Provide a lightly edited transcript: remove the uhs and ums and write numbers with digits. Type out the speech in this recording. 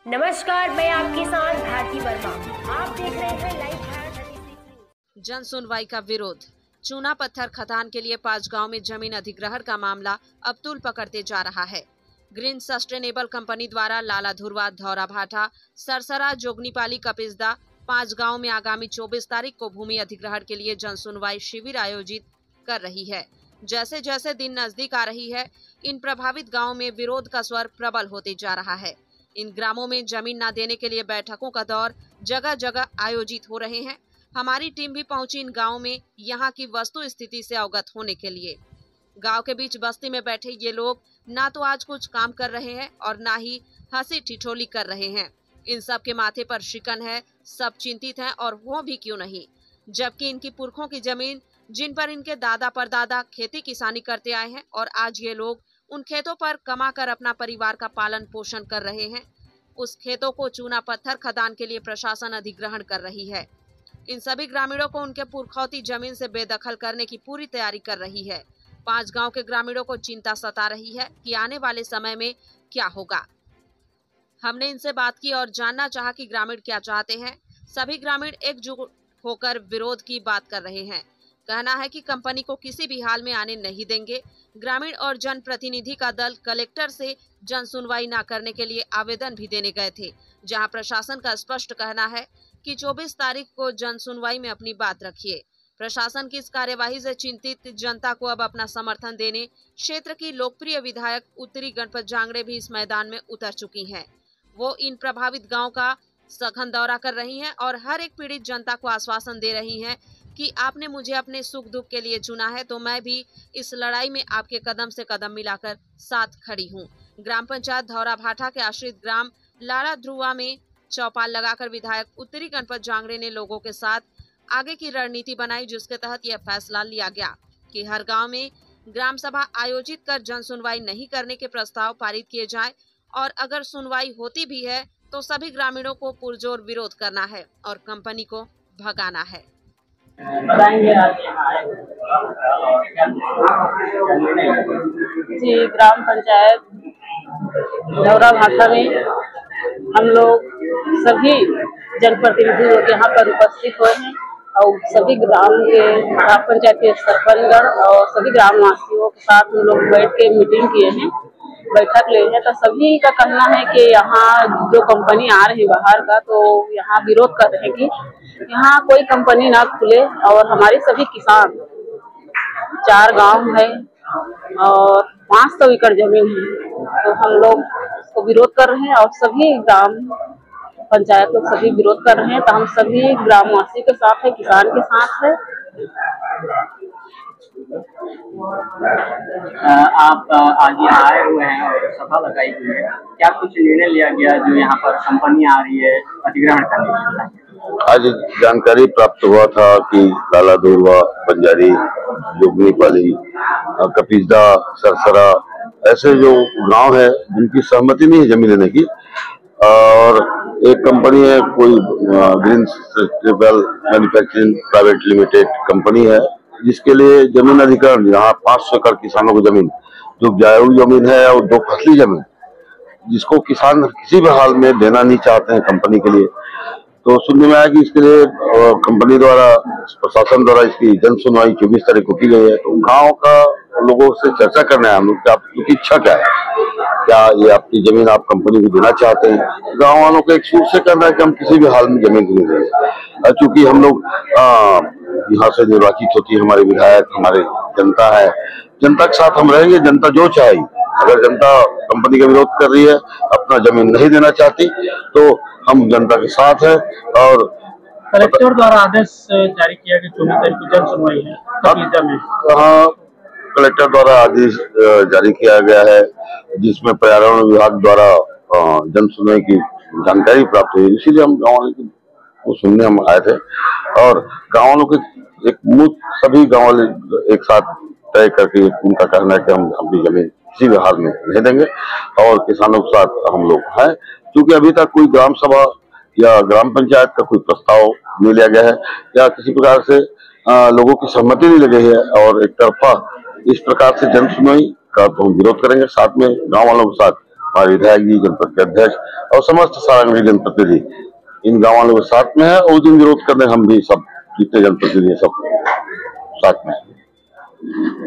नमस्कार, मैं आपके साथ भारती वर्मा। आप देख रहे हैं लाइव भारत 36 न्यूज। जन सुनवाई का विरोध। चूना पत्थर खदान के लिए 5 गांव में जमीन अधिग्रहण का मामला अब तूल पकड़ते जा रहा है। ग्रीन सस्टेनेबल कंपनी द्वारा लाला धुरवा, धौरा भाटा, सरसरा, जोगनीपाली, कपिसदा 5 गांव में आगामी 24 तारीख को भूमि अधिग्रहण के लिए जन सुनवाई शिविर आयोजित कर रही है। जैसे जैसे दिन नजदीक आ रही है, इन प्रभावित गाँव में विरोध का स्वर प्रबल होते जा रहा है। इन ग्रामों में जमीन न देने के लिए बैठकों का दौर जगह जगह आयोजित हो रहे हैं। हमारी टीम भी पहुंची इन गांवों में यहां की वस्तु स्थिति से अवगत होने के लिए। गांव के बीच बस्ती में बैठे ये लोग ना तो आज कुछ काम कर रहे हैं और ना ही हंसी ठिठोली कर रहे हैं। इन सब के माथे पर शिकन है, सब चिंतित हैं और वो भी क्यों नहीं, जबकि इनकी पुरखों की जमीन जिन पर इनके दादा परदादा खेती किसानी करते आए हैं और आज ये लोग उन खेतों पर कमाकर अपना परिवार का पालन पोषण कर रहे हैं, उस खेतों को चूना पत्थर खदान के लिए प्रशासन अधिग्रहण कर रही है। इन सभी ग्रामीणों को उनके पुरखौती जमीन से बेदखल करने की पूरी तैयारी कर रही है। 5 गांव के ग्रामीणों को चिंता सता रही है कि आने वाले समय में क्या होगा। हमने इनसे बात की और जानना चाहा कि ग्रामीण क्या चाहते हैं। सभी ग्रामीण एकजुट होकर विरोध की बात कर रहे हैं। कहना है कि कंपनी को किसी भी हाल में आने नहीं देंगे। ग्रामीण और जनप्रतिनिधि का दल कलेक्टर से जन सुनवाई न करने के लिए आवेदन भी देने गए थे, जहां प्रशासन का स्पष्ट कहना है कि 24 तारीख को जन सुनवाई में अपनी बात रखिए। प्रशासन की इस कार्यवाही से चिंतित जनता को अब अपना समर्थन देने क्षेत्र की लोकप्रिय विधायक उत्तरी गणपत जांगड़े भी इस मैदान में उतर चुकी हैं। वो इन प्रभावित गाँव का सघन दौरा कर रही हैं और हर एक पीड़ित जनता को आश्वासन दे रही हैं कि आपने मुझे अपने सुख दुख के लिए चुना है, तो मैं भी इस लड़ाई में आपके कदम से कदम मिलाकर साथ खड़ी हूं। ग्राम पंचायत धौरा भाटा के आश्रित ग्राम लाला ध्रुवा में चौपाल लगाकर विधायक उत्तरी गणपत जांगड़े ने लोगों के साथ आगे की रणनीति बनाई, जिसके तहत यह फैसला लिया गया कि हर गाँव में ग्राम सभा आयोजित कर जन सुनवाई नहीं करने के प्रस्ताव पारित किए जाए और अगर सुनवाई होती भी है तो सभी ग्रामीणों को पुरजोर विरोध करना है और कंपनी को भगाना है। जी, ग्राम पंचायत धौरा भाटा में हम लोग सभी जनप्रतिनिधि लोग यहाँ पर उपस्थित हुए हैं और सभी ग्राम पंचायत के सरपंचगण और सभी ग्रामवासियों के साथ हम लोग बैठ के मीटिंग किए हैं, बैठक ले हैं। तो सभी का कहना है कि यहाँ जो कंपनी आ रही है बाहर का, तो यहाँ विरोध कर रहे हैं कि यहाँ कोई कंपनी ना खुले और हमारे सभी किसान 4 गांव है और 500 एकड़ जमीन है, तो हम लोग उसको विरोध कर रहे हैं और सभी ग्राम पंचायत लोग सभी विरोध कर रहे हैं। तो हम सभी ग्रामवासी के साथ है, किसान के साथ है। आप आज यहाँ आए हुए हैं और सभा लगाई हुई है, क्या कुछ निर्णय लिया गया जो यहाँ पर कंपनी आ रही है अधिग्रहण करने के लिए? आज जानकारी प्राप्त हुआ था कि लाला धुरवा, बंजारी, जोगनीपाली, कपिसदा, सरसरा ऐसे जो गांव है जिनकी सहमति नहीं है जमीन लेने की, और एक कंपनी है कोई green sustainable manufacturing private limited company है, जिसके लिए जमीन अधिग्रहण यहाँ 500 एकड़ किसानों को जमीन, जो उपजाऊ जमीन है और 2 फसली जमीन, जिसको किसान किसी भी हाल में देना नहीं चाहते हैं कंपनी के लिए। तो सुनने में आया कि इसके लिए कंपनी द्वारा, प्रशासन द्वारा इसकी जन सुनवाई 24 तारीख को की गई है। तो गांव का लोगों से चर्चा करना है हम लोग कि आपकी इच्छा क्या है, क्या ये आपकी जमीन आप कंपनी को देना चाहते हैं। गांव वालों को एक सूर से कहना है कि हम किसी भी हाल में जमीन नहीं देंगे, चूंकि हम लोग यहाँ से निर्वाचित होती है हमारे विधायक, हमारे जनता है, जनता के साथ हम रहेंगे। जनता जो चाहे, अगर जनता कंपनी का विरोध कर रही है, अपना जमीन नहीं देना चाहती, तो हम जनता के साथ है। और कलेक्टर द्वारा आदेश जारी किया कि 24 तारीख को जन सुनवाई है। हाँ, कलेक्टर द्वारा आदेश जारी किया गया है, जिसमें पर्यावरण विभाग द्वारा जन सुनवाई की जानकारी प्राप्त हुई, इसीलिए हम गाँव वाले को सुनने हम आए थे। और गाँव वालों के एक सभी गाँव वाले एक साथ तय करके उनका कहना है कि हम अपनी जमीन किसी भी हाल में नहीं देंगे और किसानों के साथ हम लोग हैं। क्योंकि अभी तक कोई ग्राम सभा या ग्राम पंचायत का कोई प्रस्ताव नहीं लिया गया है या किसी प्रकार से लोगों की सहमति नहीं लगी है, और एक तरफा इस प्रकार से जन सुनवाई का तो हम विरोध करेंगे, साथ में गाँव वालों के साथ हमारे विधायक जी, जनपद के अध्यक्ष और समस्त सारंगी जनप्रतिनिधि इन गाँव वालों के साथ में है। उस दिन विरोध करने हम भी सब जितने जनप्रतिनिधि सब साथ में।